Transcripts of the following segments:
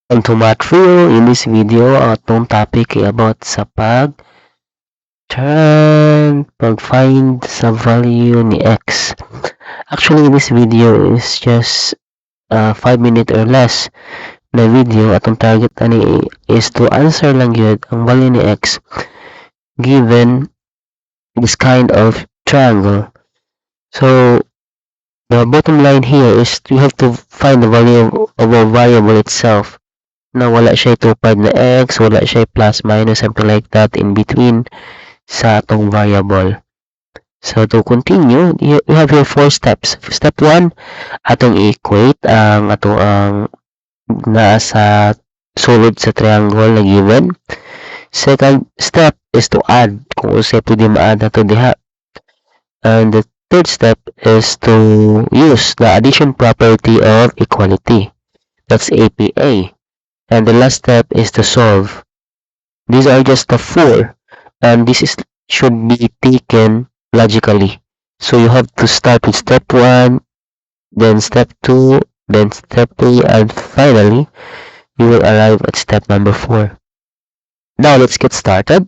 Welcome to Math Trio. In this video, ang atong topic ay about sa pag-find sa value ni x. Actually, this video is just 5 minutes or less na video. Atong target ani is to answer lang yun ang value ni x given this kind of triangle. So, the bottom line here is you have to find the value of a variable itself na wala siya itupad na x, wala siya plus, minus, something like that in between sa atong variable. So, to continue, you have here 4 steps. Step 1, atong equate ang atong naa sa sulod sa triangle na given. Second step is to add kung usay pwede ma-add nato diha. And the third step is to use the addition property of equality. That's APA. And the last step is to solve. These are just the 4, and should be taken logically. So you have to start with step 1, then step 2, then step 3, and finally, you will arrive at step number 4. Now let's get started.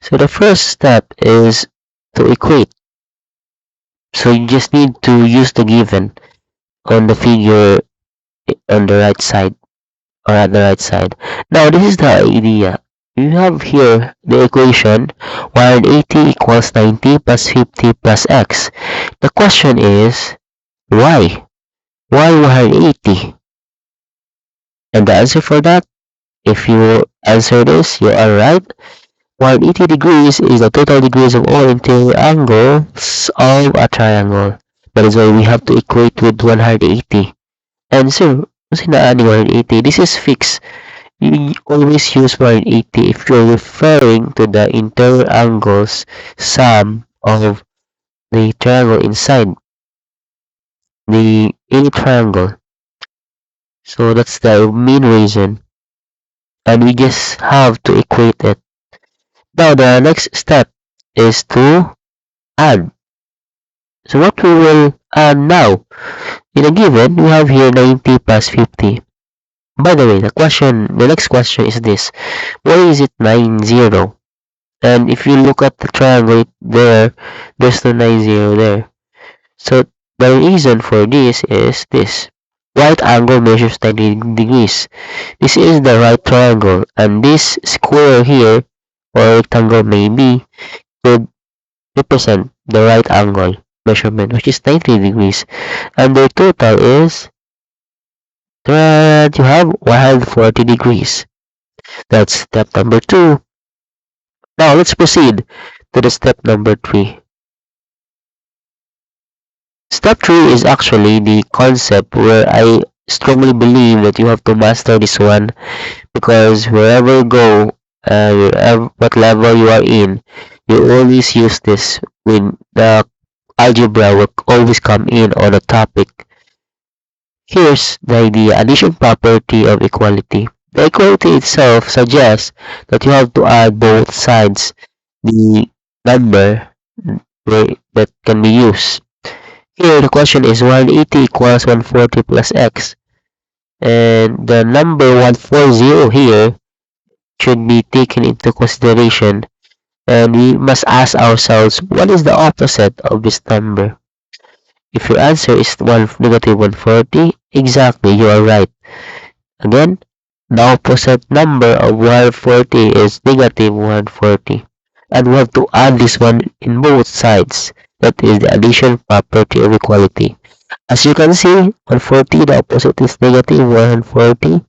So the first step is to equate. So you just need to use the given on the figure on the right side. Or at the right side. Now this is the idea. You have here the equation 180 equals 90 plus 50 plus x. The question is, why? Why 180? And the answer for that, if you answer this, you are right. 180 degrees is the total degrees of all interior angles of a triangle. That is why we have to equate with 180. And so, sinaan 180, this is fixed. You always use 180 if you're referring to the interior angles sum of the triangle inside any triangle. So that's the main reason. And we just have to equate it. Now the next step is to add. So what we will add now, in a given, we have here 90 plus 50. By the way, the next question is this. Why is it 90? And if you look at the triangle there's no 90 there. So the reason for this is this. Right angle measures 90 degrees. This is the right triangle, and this square here, or rectangle maybe, could represent the right angle measurement, which is 90 degrees. And the total is that you have 140 degrees. That's step number 2. Now let's proceed to the step number 3. Step 3 is actually the concept where I strongly believe that you have to master this one, because wherever you go, what level you are in, you always use this when the algebra will always come in on a topic. Here's the idea, addition property of equality. The equality itself suggests that you have to add both sides the number that can be used. Here the question is 180 equals 140 plus x. And the number 140 here should be taken into consideration. And we must ask ourselves, what is the opposite of this number? If your answer is negative 140, exactly, you are right. Again, the opposite number of 140 is negative 140. And we have to add this one in both sides. That is the addition property of equality. As you can see, 140, the opposite is negative 140.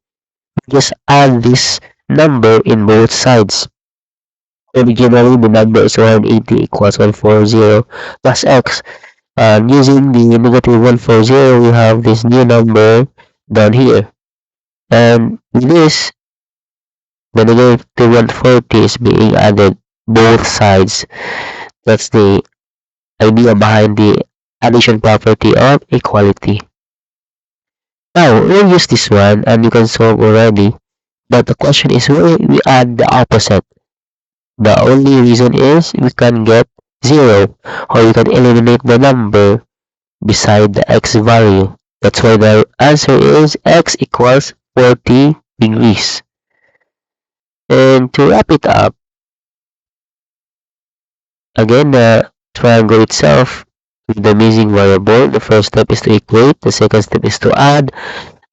Just add this number in both sides. Originally, the number is 180 equals 140 plus x. Using the negative 140, we have this new number down here. And with this, the negative 140 is being added both sides. That's the idea behind the addition property of equality. Now, we'll use this one and you can solve already. But the question is where we add the opposite. The only reason is we can get 0, or we can eliminate the number beside the x value. That's why the answer is x equals 40 degrees. And to wrap it up, again, the triangle itself with the missing variable, the first step is to equate, the second step is to add,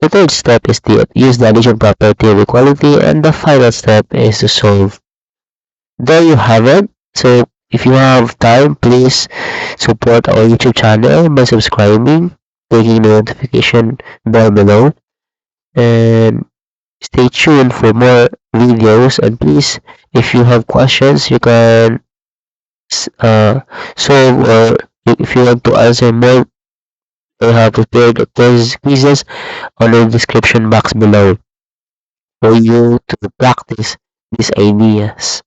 the third step is to use the addition property of equality, and the final step is to solve. There you have it. So if you have time, please support our YouTube channel by subscribing, clicking the notification bell below, and stay tuned for more videos. And please, if you have questions, you can solve, or if you want to answer more, I have prepared quizzes on the description box below for you to practice these ideas.